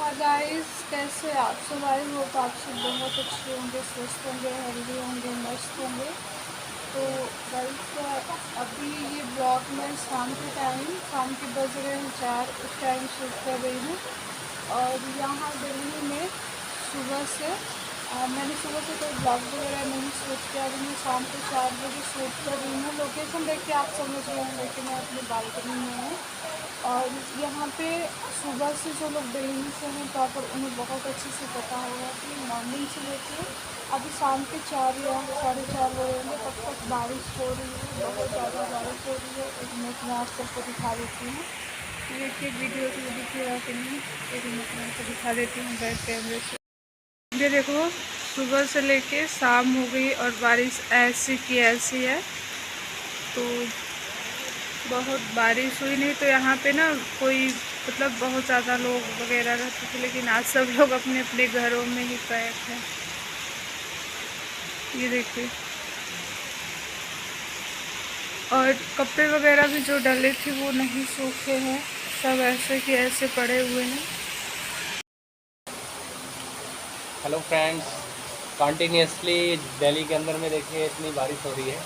Hi guys, कैसे आप सब? आई होप आप सब बहुत अच्छे होंगे, स्वस्थ होंगे, हेल्दी होंगे, मस्त होंगे। तो गाइस, अभी ये ब्लॉग में शाम के बज रहे हैं 4, उस टाइम शूट कर रही हूँ। और यहाँ दिल्ली में सुबह से मैंने सुबह से कोई ब्लॉग वगैरह नहीं शूट किया। अभी मैं शाम को 4 बजे शूट कर रही हूँ। लोकेशन देख के आप समझ रहे होंगे कि मैं अपनी बालकनी में हूँ। और यहाँ पे सुबह से जो लोग दिल्ली से हैं प्रॉपर, उन्हें बहुत अच्छे से पता होगा कि मॉर्निंग से लेके अभी शाम के 4 या 4:30 हो रहे होंगे तब तक बारिश हो रही है, बहुत ज़्यादा बारिश हो रही है। एक मिनट में आप सबको दिखा देती हूँ। देखिए वीडियो तो दिख रहा कि नहीं, एक मिनट में आपको दिखा देती हूँ बैक कैमरे से। ये देखो, सुबह से लेके शाम हो गई और बारिश ऐसी की ऐसी है। तो बहुत बारिश हुई। नहीं तो यहाँ पे ना कोई मतलब बहुत ज़्यादा लोग वगैरह रहते थे, लेकिन आज सब लोग अपने अपने घरों में ही पैक हैं। ये देखिए, और कपड़े वगैरह भी जो डले थे वो नहीं सूखे हैं, सब ऐसे के ऐसे पड़े हुए हैं। हेलो फ्रेंड्स, कंटिन्यूसली दिल्ली के अंदर में देखिए इतनी बारिश हो रही है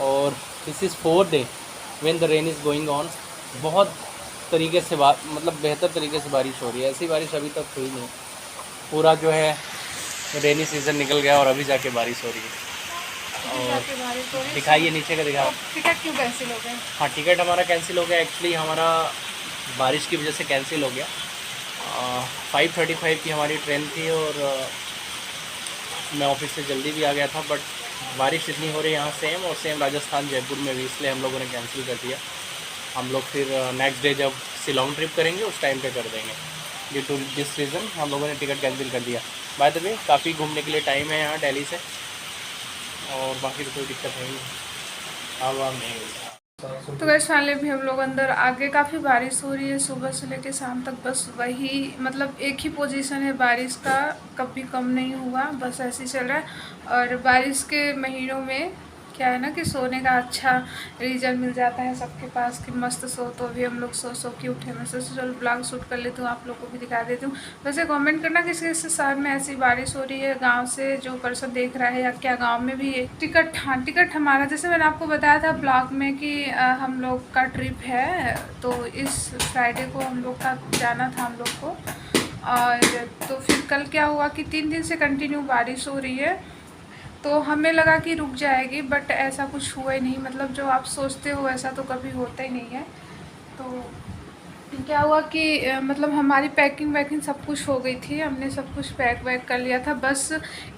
और this is 4th day when the rain is going on. बहुत तरीके से मतलब बेहतर तरीके से बारिश हो रही है। ऐसी बारिश अभी तक हुई नहीं। पूरा जो है रेनी सीज़न निकल गया और अभी जाके बारिश हो रही है। और दिखाइए नीचे का दिखा। टिकट क्यों कैंसिल हो गए? हाँ, टिकट हमारा कैंसिल हो गया। एक्चुअली हमारा बारिश की वजह से कैंसिल हो गया। 5:35 की हमारी ट्रेन थी और मैं ऑफिस से जल्दी भी आ गया था, बट बारिश इतनी हो रही है यहाँ सेम, और सेम राजस्थान जयपुर में भी, इसलिए हम लोगों ने कैंसिल कर दिया। हम लोग फिर नेक्स्ट डे जब शिलोंग ट्रिप करेंगे उस टाइम पे कर देंगे। ड्यू टू दिस रीज़न हम लोगों ने टिकट कैंसिल कर दिया। बाय द वे, काफ़ी घूमने के लिए टाइम है यहाँ दिल्ली से, और बाकी तो कोई दिक्कत है ही नहीं। अब नहीं हुई। तो गैस फाइनली भी हम लोग अंदर आगे, काफ़ी बारिश हो रही है सुबह से लेकर शाम तक। बस वही मतलब एक ही पोजीशन है बारिश का, कभी कम नहीं हुआ, बस ऐसे ही चल रहा है। और बारिश के महीनों में क्या है ना कि सोने का अच्छा रीज़न मिल जाता है सबके पास कि मस्त सो। तो अभी हम लोग सो के उठे। मैं सोचा चलो ब्लॉग शूट कर लेती हूँ, आप लोग को भी दिखा देती हूँ। वैसे कमेंट करना किस किस शहर में ऐसी बारिश हो रही है, गांव से जो पर्सन देख रहा है, या क्या गांव में भी है। टिकट हमारा, जैसे मैंने आपको बताया था ब्लॉग में कि हम लोग का ट्रिप है, तो इस फ्राइडे को हम लोग का जाना था हम लोग को। और तो फिर कल क्या हुआ कि 3 दिन से कंटिन्यू बारिश हो रही है, तो हमें लगा कि रुक जाएगी, बट ऐसा कुछ हुआ ही नहीं। मतलब जो आप सोचते हो ऐसा तो कभी होता ही नहीं है। तो क्या हुआ कि मतलब हमारी पैकिंग वैकिंग सब कुछ हो गई थी, हमने सब कुछ पैक वैक कर लिया था। बस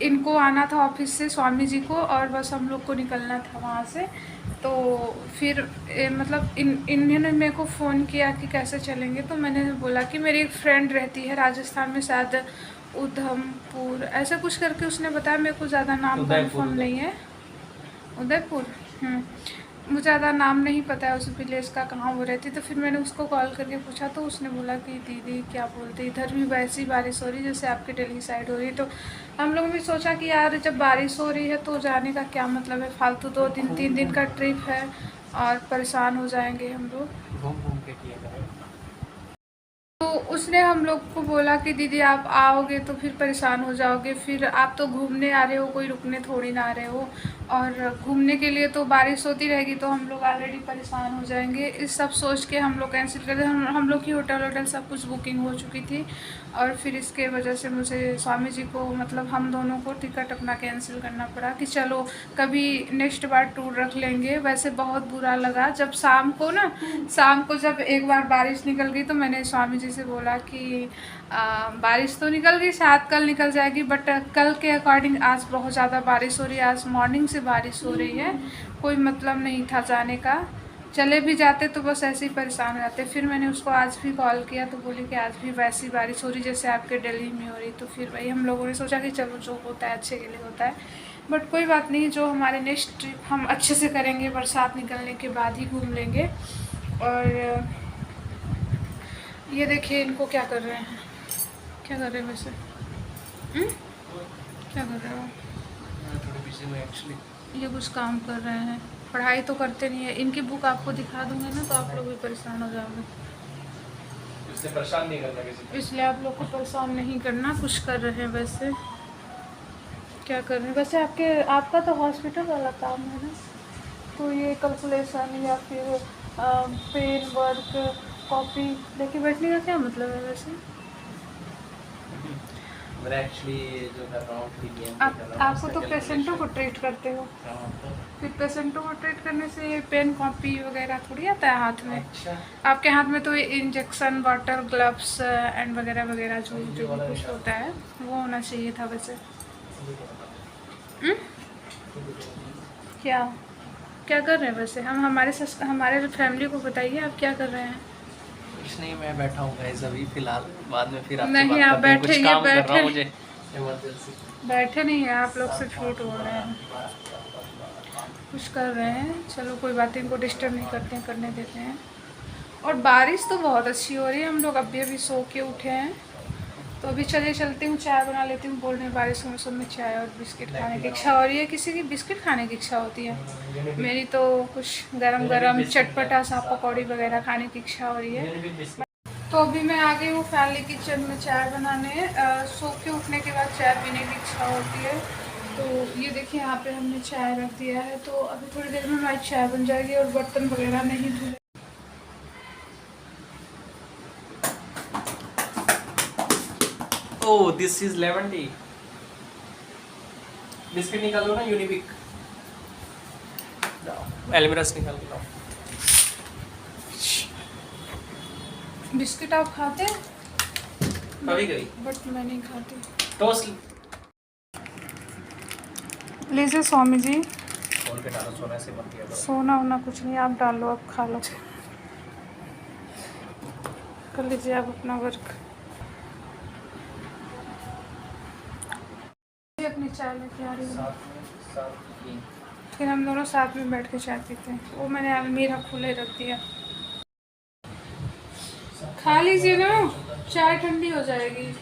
इनको आना था ऑफिस से, स्वामी जी को, और बस हम लोग को निकलना था वहाँ से। तो फिर मतलब इन्होंने मेरे को फ़ोन किया कि कैसे चलेंगे। तो मैंने बोला कि मेरी एक फ्रेंड रहती है राजस्थान में, शायद उधमपुर ऐसा कुछ करके उसने बताया, मेरे को ज़्यादा नाम कन्फर्म नहीं है। उदयपुर। मुझे ज़्यादा नाम नहीं पता है उस विलेज का, कहाँ वो रहती। तो फिर मैंने उसको कॉल करके पूछा, तो उसने बोला कि दीदी क्या बोलते, इधर भी वैसी बारिश हो रही जैसे आपके दिल्ली साइड हो रही। तो हम लोगों ने सोचा कि यार जब बारिश हो रही है तो जाने का क्या मतलब है, फालतू 2 दिन 3 दिन का ट्रिप है और परेशान हो जाएंगे हम लोग। घूम घूम के किया करें। तो उसने हम लोग को बोला कि दीदी आप आओगे तो फिर परेशान हो जाओगे, फिर आप तो घूमने आ रहे हो, कोई रुकने थोड़ी ना आ रहे हो, और घूमने के लिए तो बारिश होती रहेगी तो हम लोग ऑलरेडी परेशान हो जाएंगे। इस सब सोच के हम लोग कैंसिल कर दिया। हम लोग की होटल सब कुछ बुकिंग हो चुकी थी, और फिर इसके वजह से मुझे स्वामी जी को मतलब हम दोनों को टिकट अपना कैंसिल करना पड़ा कि चलो कभी नेक्स्ट बार टूर रख लेंगे। वैसे बहुत बुरा लगा जब शाम को जब एक बार बारिश निकल गई, तो मैंने स्वामी जी से बोला कि बारिश तो निकल गई, शायद कल निकल जाएगी, बट कल के अकॉर्डिंग आज बहुत ज़्यादा बारिश हो रही है। आज मॉर्निंग से बारिश हो रही है, कोई मतलब नहीं था जाने का। चले भी जाते तो बस ऐसे ही परेशान हो जाते। फिर मैंने उसको आज भी कॉल किया तो बोली कि आज भी वैसी बारिश हो रही जैसे आपके दिल्ली में हो रही। तो फिर वही हम लोगों ने सोचा कि चलो जो होता है अच्छे के लिए होता है, बट कोई बात नहीं, जो हमारे नेक्स्ट ट्रिप हम अच्छे से करेंगे, बरसात निकलने के बाद ही घूम लेंगे। और ये देखिए इनको क्या कर रहे हैं, क्या कर रहे हैं वैसे, क्या कर रहे हो? थोड़ी बिजी हूँ एक्चुअली। ये कुछ काम कर रहे हैं, पढ़ाई तो करते नहीं है। इनकी बुक आपको दिखा दूंगी ना तो आप लोग भी परेशान हो जाओगे। इसलिए परेशान नहीं करना किसी को। इसलिए आप लोग को परेशान नहीं करना। कुछ कर रहे हैं वैसे, क्या कर रहे हैं वैसे? आपका तो हॉस्पिटल वाला काम है ना, तो ये कैलकुलेशन या फिर पेन वर्क कॉपी लेके बैठने का क्या मतलब है वैसे? मैं एक्चुअली जो कर रहा हूँ PDM आपको तो पेशेंटों को ट्रीट करते हो, फिर पेशेंटों को ट्रीट करने से ये पेन कॉपी वगैरह थोड़ी आता है हाथ में। अच्छा, आपके हाथ में तो ये इंजेक्शन वाटर ग्लव्स एंड वगैरह वगैरह जो जो भी कुछ होता है वो होना चाहिए था वैसे। क्या क्या कर रहे हैं वैसे? हम हमारे फैमिली को बताइए आप क्या कर रहे हैं। कुछ नहीं, मैं बैठा हूँ गाइस अभी फिलहाल, बाद में फिर आपसे नहीं, बात आप करते हैं। कुछ बैठे, ये काम कर रहा बैठे हूँ मुझे इमरजेंसी। बैठे नहीं हैं, आप लोग से झूठ बोल रहे हैं। कुछ कर रहे हैं, चलो कोई बात नहीं, इनको डिस्टर्ब नहीं करते हैं, करने देते हैं। और बारिश तो बहुत अच्छी हो रही है, हम लोग अभी सो के उठे हैं, तो अभी चलिए चलती हूँ, चाय बना लेती हूँ। बोल रहे हैं बारिश के मौसम में चाय और बिस्किट खाने की इच्छा हो रही है, किसी की बिस्किट खाने की इच्छा होती है, मेरी तो कुछ गरम गरम चटपटा सा पकौड़ी वगैरह खाने की इच्छा हो रही है। तो अभी मैं आ गई हूँ फैमिली किचन में चाय बनाने। सो के उठने के बाद चाय पीने की इच्छा होती है, तो ये देखिए यहाँ पे हमने चाय रख दिया है, तो अभी थोड़ी देर में हमारी चाय बन जाएगी और बर्तन वगैरह नहीं धुले। Oh this is lemon tea. Biscuit निकालो ना, यूनिबिक एलमिरस निकाल के लाओ। बिस्किट आप खाते हैं? कभी कभी, बट मैं नहीं खाती। टोस्ट लीजिए स्वामी जी। खोल के डालो, सोने से मत किया करो। सोना वोना कुछ नहीं, आप डाल लो, आप खा लो, कर लीजिए आप अपना वर्क। अपनी चाय लेके आ रही हूँ, फिर हम दोनों साथ में बैठ के चाय पीते हैं। वो मैंने अलमीरा खुले रख दिया। खा लीजिए ना, चाय ठंडी हो जाएगी।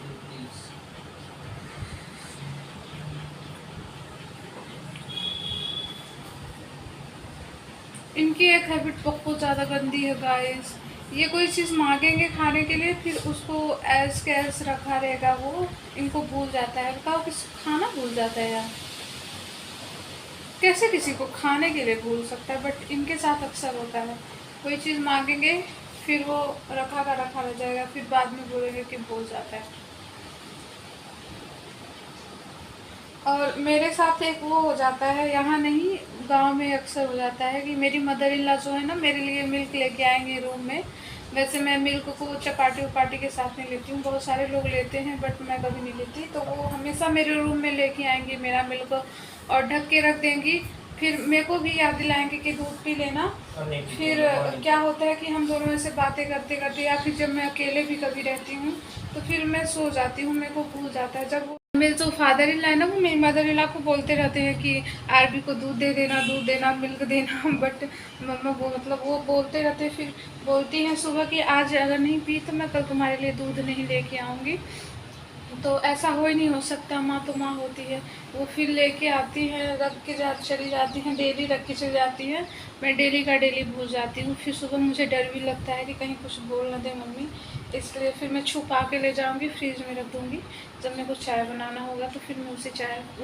इनकी एक हैबिट बहुत ज़्यादा गंदी है गाइस। ये कोई चीज़ मांगेंगे खाने के लिए, फिर उसको ऐस के ऐस रखा रहेगा, वो इनको भूल जाता है। बताओ, किसी खाना भूल जाता है यार, कैसे किसी को खाने के लिए भूल सकता है? बट इनके साथ अक्सर होता है, कोई चीज़ मांगेंगे फिर वो रखा का रखा रह जाएगा, फिर बाद में बोलेंगे कि भूल जाता है। और मेरे साथ एक वो हो जाता है, यहाँ नहीं गांव में अक्सर हो जाता है कि मेरी मदर इन लॉ जो है ना, मेरे लिए मिल्क लेके आएंगे रूम में। वैसे मैं मिल्क को चपाटी उपाटी के साथ नहीं लेती हूँ, बहुत सारे लोग लेते हैं बट मैं कभी नहीं लेती। तो वो हमेशा मेरे रूम में लेके आएंगी मेरा मिल्क और ढक के रख देंगी। फिर मेरे को भी याद दिलाएंगे कि दूध पी लेना। फिर क्या होता है कि हम दोनों ऐसे बातें करते करते, या फिर जब मैं अकेले भी कभी रहती हूँ तो फिर मैं सो जाती हूँ, मेरे को भूल जाता है। जब मेरे जो फादर इन लॉ है ना, वो मेरी मदर इन लॉ को बोलते रहते हैं कि आरबी को दूध देना मिल्क देना, बट मम्मा वो मतलब वो बोलते रहते हैं। फिर बोलती हैं सुबह कि आज अगर नहीं पी तो मैं कल तुम्हारे लिए दूध नहीं लेके आऊँगी। तो ऐसा हो ही नहीं हो सकता, माँ तो माँ होती है। वो फिर लेके आती हैं, रख के चली जाती हैं, डेली रख के चली जाती हैं। मैं डेली का डेली भूल जाती हूँ। फिर सुबह मुझे डर भी लगता है कि कहीं कुछ बोल ना दे मम्मी, इसलिए फिर मैं छुपा के ले जाऊँगी, फ्रिज में रख दूँगी। जब मेरे को चाय बनाना होगा तो फिर मैं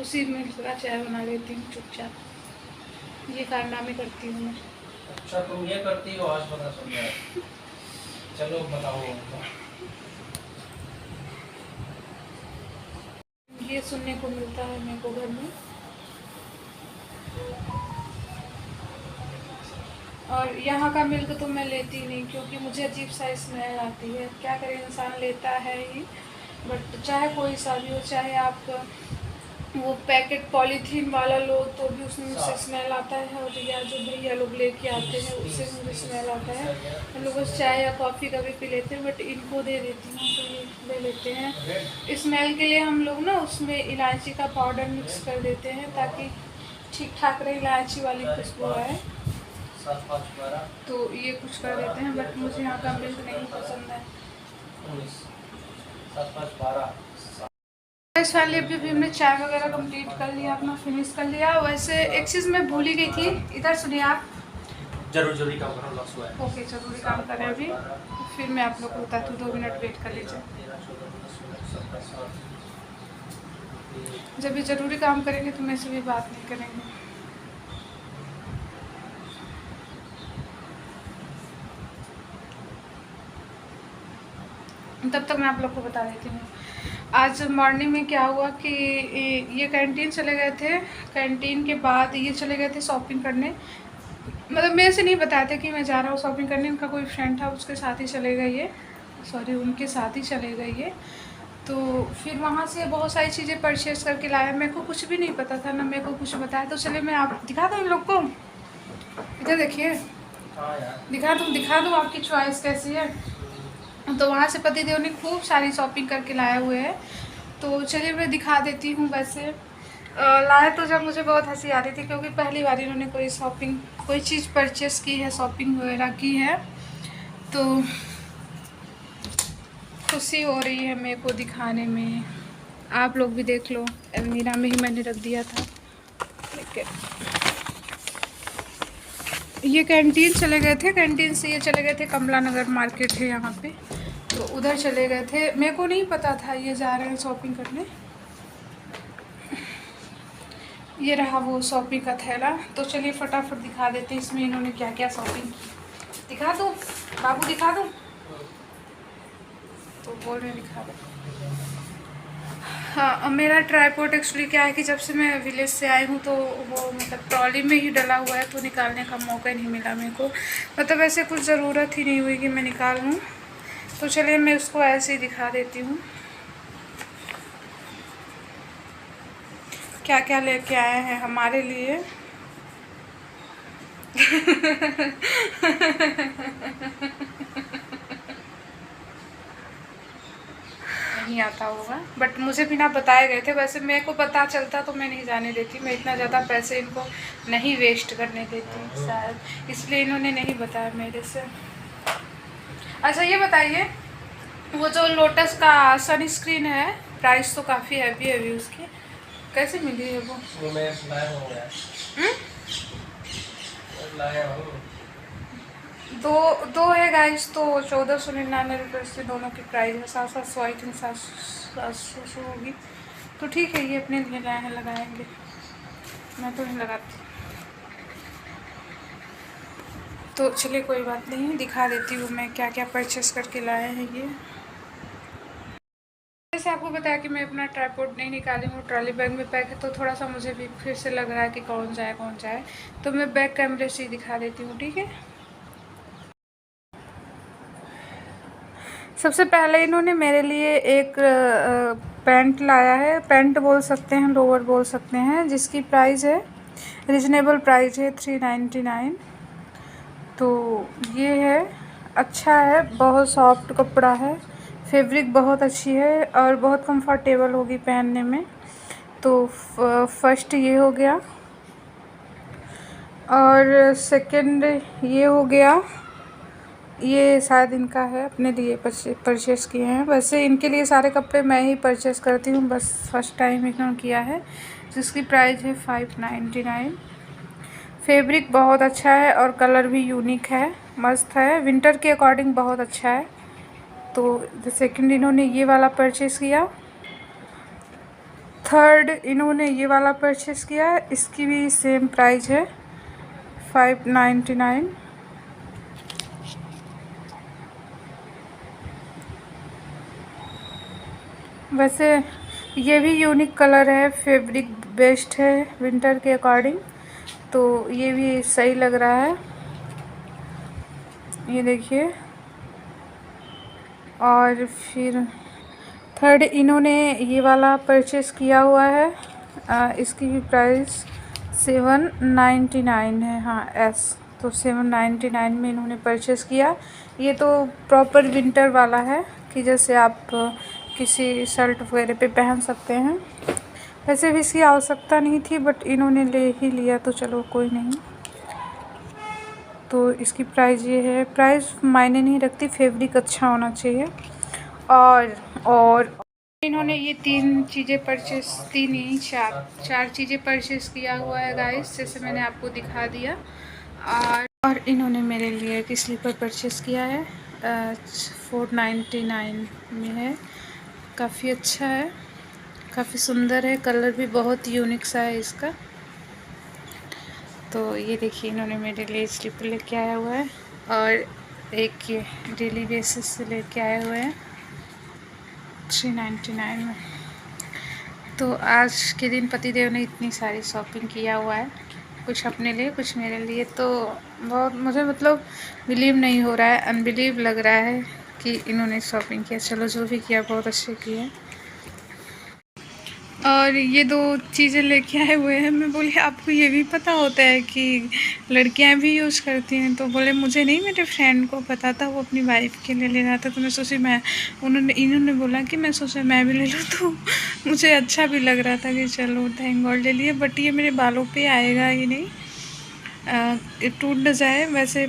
उसी में का चाय बना लेती हूँ चुपचाप। ये कारनामे करती हूँ मैं। अच्छा तुम ये करती हो, आज पता चल गया। चलो बताओ। ये सुनने को मिलता है मेरे को घर में। और यहाँ का मिल्क तो मैं लेती नहीं, क्योंकि मुझे अजीब सा स्मेल आती है। क्या करे, इंसान लेता है ही, बट चाहे कोई सा भी हो, चाहे आप वो पैकेट पॉलीथीन वाला लो तो भी उसमें मुझसे स्मेल आता है, और या जो भैया लोग लेके आते हैं उससे मुझे स्मेल आता है। हम लोग बस चाय या कॉफ़ी कभी पी लेते हैं, बट इनको दे देती हूँ तो ये ले लेते हैं। स्मेल के लिए हम लोग ना उसमें इलायची का पाउडर मिक्स कर देते हैं, ताकि ठीक ठाक रहे, इलायची वाली खुशबू आए। तो ये कुछ कर देते हैं, बट मुझे यहाँ का मिल्क नहीं पसंद है। इस वाले अभी हमने चाय वगैरह कंप्लीट कर लिया, अपना फिनिश कर लिया। वैसे एक चीज़ मैं भूल ही गई थी, इधर सुनिए आप। जरूरी काम करना लॉस हुआ है। ओके, जरूरी काम कर रहे हैं अभी। फिर मैं आप लोग को बताती हूँ। 2 मिनट वेट कर लीजिए। जब भी ज़रूरी काम करेंगे तो मेरे से भी बात नहीं करेंगे। तब तक मैं आप लोग को बता देती हूँ। आज मॉर्निंग में क्या हुआ कि ये कैंटीन चले गए थे। कैंटीन के बाद ये चले गए थे शॉपिंग करने। मतलब मेरे से नहीं बताया था कि मैं जा रहा हूँ शॉपिंग करने। उनका कोई फ्रेंड था, उसके साथ ही चले गए ये। सॉरी, उनके साथ ही चले गए ये। तो फिर वहाँ से बहुत सारी चीज़ें परचेज़ करके लाया। मेरे को कुछ भी नहीं पता था, ना मेरे को कुछ बताया। तो चलिए मैं आप दिखा दूँ इन लोग को। इधर देखिए, दिखा दूँ आपकी चॉइस कैसी है। तो वहाँ से पतिदेव ने खूब सारी शॉपिंग करके लाए हुए हैं। तो चलिए मैं दिखा देती हूँ। वैसे लाए तो जब मुझे बहुत हंसी आ रही थी, क्योंकि पहली बार इन्होंने कोई चीज़ परचेस की है, शॉपिंग वगैरह की है। तो खुशी हो रही है मेरे को दिखाने में। आप लोग भी देख लो। अलमीरा में ही मैंने रख दिया था। ये कैंटीन चले गए थे। कैंटीन से ये चले गए थे, कमला नगर मार्केट है यहाँ पे, तो उधर चले गए थे। मेरे को नहीं पता था ये जा रहे हैं शॉपिंग करने। ये रहा वो शॉपिंग का थैला। तो चलिए फटाफट दिखा देते हैं इसमें इन्होंने क्या क्या शॉपिंग की। दिखा दूँ बाबू, दिखा दूँ? तो बोल रहे दिखा दो। हाँ, मेरा ट्राईपोड एक्चुअली क्या है कि जब से मैं विलेज से आई हूँ तो वो मतलब ट्रॉली में ही डला हुआ है, तो निकालने का मौका नहीं मिला मेरे को। मतलब ऐसे कुछ ज़रूरत ही नहीं हुई कि मैं निकाल लूँ। तो चलिए मैं उसको ऐसे ही दिखा देती हूँ क्या क्या लेके आए हैं हमारे लिए। नहीं आता होगा, बट मुझे बिना बताए गए थे। वैसे मेरे को पता चलता तो मैं नहीं जाने देती। मैं इतना ज़्यादा पैसे इनको नहीं वेस्ट करने देती शायद, इसलिए इन्होंने नहीं बताया मेरे से। अच्छा ये बताइए, वो जो लोटस का सनस्क्रीन है, प्राइस तो काफ़ी हैवी है उसकी, कैसे मिली है वो? मैं लाया हूँ। दो है गाइस, तो 1499 रुपये से दोनों की प्राइस है। 700 आई थिंक 700 होगी। तो ठीक है, ये अपने लिए लाए हैं, लगाएंगे। मैं तो नहीं लगाती। तो चलिए कोई बात नहीं, दिखा देती हूँ मैं क्या क्या परचेस करके लाए हैं ये। जैसे आपको बताया कि मैं अपना ट्राईपोड नहीं निकाली हूँ, ट्रॉली बैग में पैक है। तो थोड़ा सा मुझे भी फिर से लग रहा है कि कौन जाए। तो मैं बैक कैमरे से ही दिखा देती हूँ, ठीक है। सबसे पहले इन्होंने मेरे लिए एक पैंट लाया है। पैंट बोल सकते हैं, लोअर बोल सकते हैं, जिसकी प्राइस है रिजनेबल प्राइस है 399। तो ये है, अच्छा है, बहुत सॉफ्ट कपड़ा है, फैब्रिक बहुत अच्छी है और बहुत कंफर्टेबल होगी पहनने में। तो फर्स्ट ये हो गया, और सेकंड ये हो गया। ये शायद इनका है, अपने लिए परचेस किए हैं। वैसे इनके लिए सारे कपड़े मैं ही परचेस करती हूँ, बस फर्स्ट टाइम इन्होंने किया है, जिसकी प्राइस है 599। फैब्रिक बहुत अच्छा है और कलर भी यूनिक है, मस्त है, विंटर के अकॉर्डिंग बहुत अच्छा है। तो सेकंड इन्होंने ये वाला परचेस किया। थर्ड इन्होंने ये वाला परचेस किया, इसकी भी सेम प्राइस है 599। वैसे ये भी यूनिक कलर है, फैब्रिक बेस्ट है विंटर के अकॉर्डिंग, तो ये भी सही लग रहा है, ये देखिए। और फिर थर्ड इन्होंने ये वाला परचेस किया हुआ है, इसकी भी प्राइस 799 है। हाँ एस, तो 799 में इन्होंने परचेस किया। ये तो प्रॉपर विंटर वाला है कि जैसे आप किसी शर्ट वगैरह पे पहन सकते हैं। वैसे भी इसकी आवश्यकता नहीं थी, बट इन्होंने ले ही लिया तो चलो कोई नहीं। तो इसकी प्राइस ये है, प्राइस मायने नहीं रखती, फैब्रिक अच्छा होना चाहिए। और इन्होंने ये तीन चार चीज़ें परचेस किया हुआ है गाइस, जैसे मैंने आपको दिखा दिया। और इन्होंने मेरे लिए एक स्लीपर परचेस किया है, 499 में है। काफ़ी अच्छा है, काफ़ी सुंदर है, कलर भी बहुत यूनिक सा है इसका। तो ये देखिए इन्होंने मेरे लिए स्लीपर लेके आया हुआ है और एक ये डेली बेसिस से लेके आए हुए हैं 399 में। तो आज के दिन पतिदेव ने इतनी सारी शॉपिंग किया हुआ है, कुछ अपने लिए कुछ मेरे लिए। तो बहुत मुझे मतलब बिलीव नहीं हो रहा है, अनबिलीव लग रहा है कि इन्होंने शॉपिंग किया। चलो जो भी किया बहुत अच्छे किए। और ये 2 चीज़ें लेके आए हुए हैं। मैं बोली आपको ये भी पता होता है कि लड़कियां भी यूज़ करती हैं? तो बोले मुझे नहीं, मेरे फ्रेंड को पता था, वो अपनी वाइफ के लिए ले रहा था। तो मैं सोची इन्होंने बोला कि मैं सोचा मैं भी ले लूँ। तो मुझे अच्छा भी लग रहा था कि चलो थैंक गॉड ले लिए। बट ये मेरे बालों पे आएगा ही नहीं, टूट न जाए। वैसे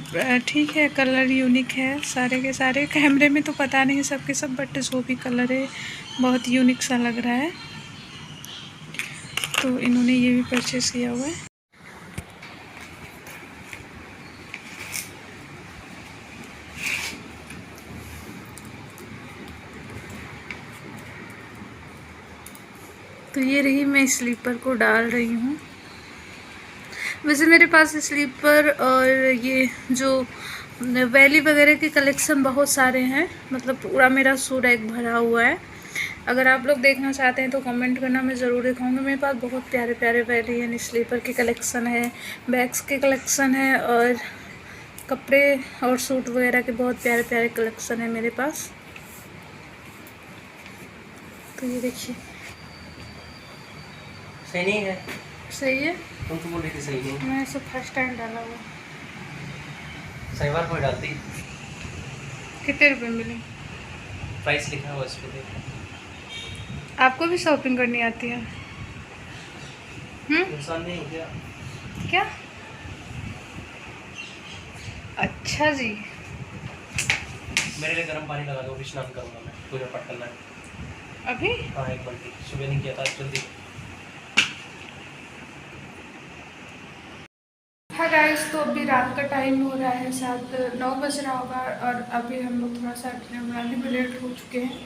ठीक है, कलर यूनिक है सारे के सारे। कैमरे में तो पता नहीं सब के सब, बट जो भी कलर है बहुत यूनिक सा लग रहा है। तो इन्होंने ये भी परचेस किया हुआ है। तो ये रही, मैं स्लीपर को डाल रही हूँ। वैसे मेरे पास स्लीपर और ये जो वैली वगैरह के कलेक्शन बहुत सारे हैं, मतलब पूरा मेरा शू रैक भरा हुआ है। अगर आप लोग देखना चाहते हैं तो कमेंट करना, मैं ज़रूर दिखाऊंगी। मेरे पास बहुत प्यारे प्यारे वैली यानी स्लीपर के कलेक्शन है, बैग्स के कलेक्शन है और कपड़े और सूट वगैरह के बहुत प्यारे प्यारे कलेक्शन है मेरे पास। तो ये देखिए, सही नहीं है? सही है। तुम तो बोल रही थी सही नहीं। मैं इसे फर्स्ट टाइम डाला हुआ। सही बार कोई डालती। कितने रुपए मिले? प्राइस लिखा हुआ इस पे। आपको भी शॉपिंग करनी आती है? नुकसान नहीं हो गया क्या? अच्छा जी। मेरे लिए गर्म पानी लगा दो, स्नान करूँगा मैं, पूजा पाठ करना है अभी? हाँ, 1 बाल्टी। सुबह नहीं किया था, जल्दी। हाँ गाइस, तो अभी रात का टाइम हो रहा है, 7-9 बज रहा होगा और अभी हम लोग थोड़ा सा डिनर बनाने में लेट हो चुके हैं।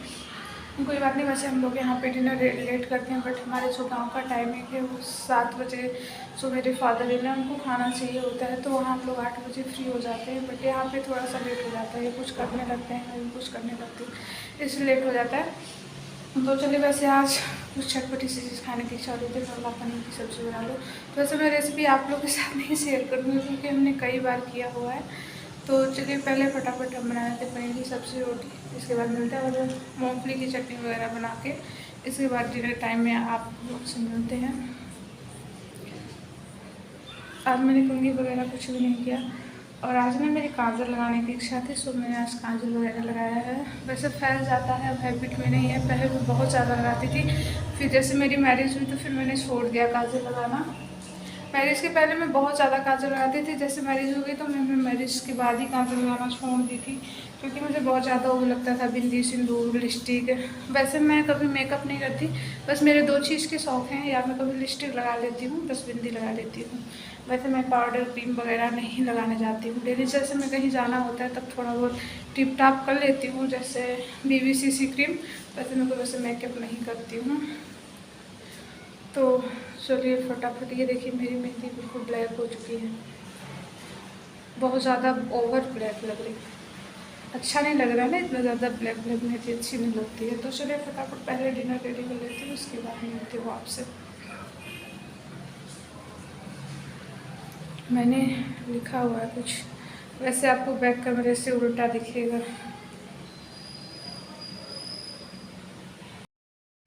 कोई बात नहीं, वैसे हम लोग यहाँ पे डिनर लेट करते हैं, बट हमारे जो गांव का टाइमिंग है वो 7 बजे। सो मेरे फादर इन लॉ उनको खाना चाहिए होता है, तो वहाँ हम लोग 8 बजे फ्री हो जाते हैं। बट यहाँ पे थोड़ा सा लेट हो जाता है, ये कुछ करने लगते हैं, मैं भी कुछ करने लगती हूँ, इसलिए लेट हो जाता है। तो चलिए, वैसे आज कुछ चटपटी सी चीज़ खाने की इच्छा हो रही थी, तो पनीर की सब्ज़ी बना लो। तो वैसे मैं रेसिपी आप लोग के साथ नहीं शेयर करूँगी क्योंकि हमने कई बार किया हुआ है। तो चलिए पहले फटाफट हम बना लेते पनीर की सब्ज़ी रोटी, इसके बाद मिलते हैं और मूँगफली की चटनी वगैरह बना के इसके बाद डिनर टाइम में आप लोग से मिलते हैं। आज मैंने कंघी वगैरह कुछ भी नहीं किया और आज ना मेरी काजल लगाने की इच्छा थी, सो मैंने आज काजल वगैरह लगाया है। वैसे फैल जाता है, अब हैबिट में नहीं है, पहले मैं बहुत ज़्यादा लगाती थी। फिर जैसे मेरी मैरिज हुई तो फिर मैंने छोड़ दिया काजल लगाना। मैरिज के पहले मैं बहुत ज़्यादा काजल लगाती थी, जैसे मैरिज हो गई तो मैं मैरिज के बाद ही काजल लगाना छोड़ दी थी क्योंकि मुझे बहुत ज़्यादा वो लगता था, बिंदी, सिंदूर, लिपस्टिक। वैसे मैं कभी मेकअप नहीं करती, बस मेरे 2 चीज़ के शौक़ हैं, या मैं कभी लिपस्टिक लगा लेती हूँ, बस बिंदी लगा लेती हूँ। वैसे मैं पाउडर क्रीम वगैरह नहीं लगाने जाती हूँ डेली। जैसे मैं कहीं जाना होता है तब थोड़ा बहुत टिप टाप कर लेती हूँ, जैसे BVCC क्रीम। वैसे मैं कोई वैसे मेकअप नहीं करती हूँ। तो चलिए फटाफट, ये देखिए मेरी मेहंदी बिल्कुल ब्लैक हो चुकी है, बहुत ज़्यादा ओवर ब्लैक लग रही है। अच्छा नहीं लग रहा ना, इतना ज़्यादा ब्लैक ब्लैक मेहंदी अच्छी नहीं लगती है। तो चलिए फटाफट पहले डिनर रेडी कर लेती हूँ, उसके बाद मिलती हूँ आपसे। मैंने लिखा हुआ है कुछ, वैसे आपको बैक कैमरे से उल्टा दिखेगा।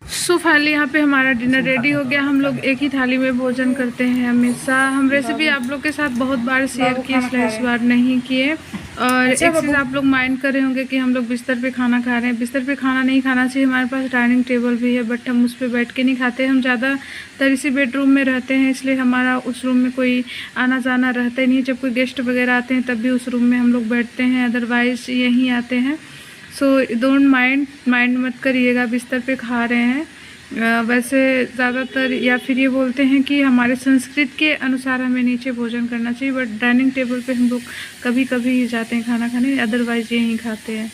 सो फाइनली यहाँ पे हमारा डिनर रेडी हो गया। हम लोग एक ही थाली में भोजन करते हैं हमेशा। हम रेसिपी आप लोग के साथ बहुत बार शेयर किए, इसलिए इस बार नहीं किए। और एक चीज़ आप लोग माइंड कर रहे होंगे कि हम लोग बिस्तर पे खाना खा रहे हैं। बिस्तर पे खाना नहीं खाना चाहिए, हमारे पास डाइनिंग टेबल भी है, बट हम उस पर बैठ के नहीं खाते। हम ज़्यादातर इसी बेडरूम में रहते हैं, इसलिए हमारा उस रूम में कोई आना जाना रहता ही नहीं। जब कोई गेस्ट वगैरह आते हैं तब भी उस रूम में हम लोग बैठते हैं, अदरवाइज़ यहीं आते हैं। सो डोंट माइंड मत करिएगा, बिस्तर पे खा रहे हैं वैसे ज़्यादातर या फिर ये बोलते हैं कि हमारे संस्कृत के अनुसार हमें नीचे भोजन करना चाहिए, बट डाइनिंग टेबल पे हम लोग कभी कभी ही जाते हैं खाना खाने, अदरवाइज़ यहीं खाते हैं।